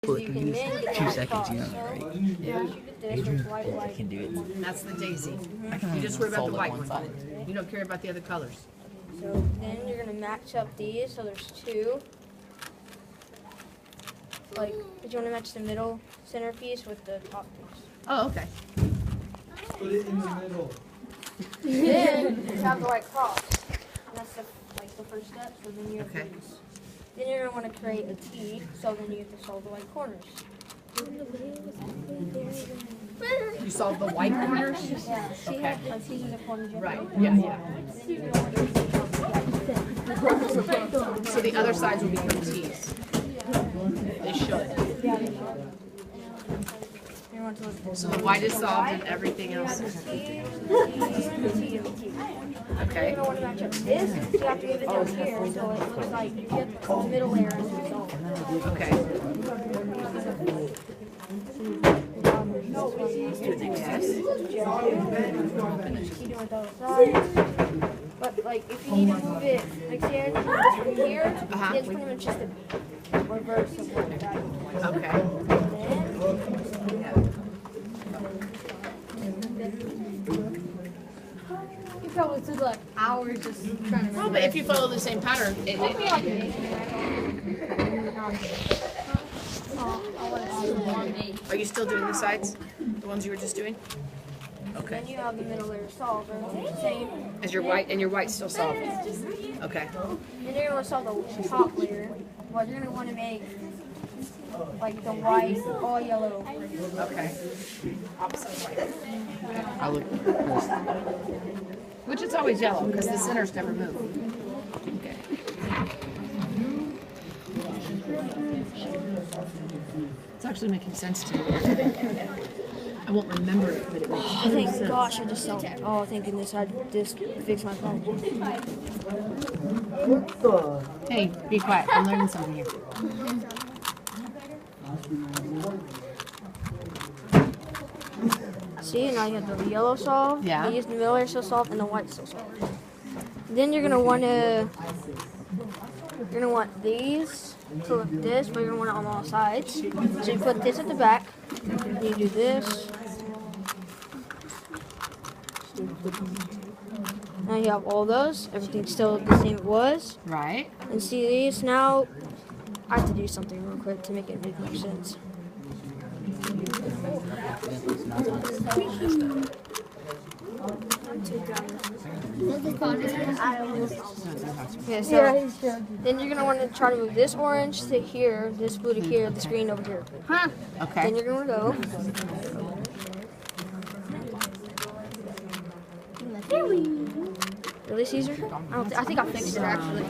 Well, you can then get 2 seconds, you know, so, right? yeah. You get this with white, I can do it. That's the daisy. I can You just worry about fold the it white one one. side. You don't care about the other colors. So then you're gonna match up these. So there's two. Like, did you want to match the middle centerpiece with the top piece? Oh, okay. Put it in the middle. Then you have the white cross. And that's the first step. So then you have Okay. these. Then you're gonna want to create a T. So then you have to solve the white corners. You solve the white corners? Yeah. See Okay. how these are the corners. you have to Right. Yeah. Then you're gonna want to So the other sides will become T's. They should. So the white is solved and everything else. Okay. Okay. You're gonna want to match up this. You have to move it down here so it looks like you get the middle layer and it's all. Okay. But like if you need to move it, like say this from here, it's pretty much just a reverse of what that is. Okay. You probably took like hours just trying to. Well, but if you follow the same pattern, are you still doing the sides? The ones you were just doing? Okay. Then you have the middle layer solved. Everything's the same. As your white, and your white's still solved. Okay. Then you're gonna solve the top layer. Well, you're gonna want to make like the white all yellow. Okay. Opposite white. I look first. Which is always yellow because the centers never move. Okay. It's actually making sense to me. I won't remember it, but it makes Oh, thank gosh, I just solved it. Oh, thank goodness, I just fixed my problem. Hey, be quiet. I'm learning something here. See, now you have the yellow solved. Yeah. You use the middle layer still solved, and the white still solved. Then you're gonna want these to look this, but you're gonna want it on all sides. So you put this at the back. Then you do this. Now you have all those. Everything's still the same it was. Right. And see these now. I have to do something real quick to make it make more sense. Yeah, so then you're gonna want to try to move this orange to here, this blue to here, this green over here. Huh. Okay. Then you're gonna go. Really, Caesar? I think I fixed it actually.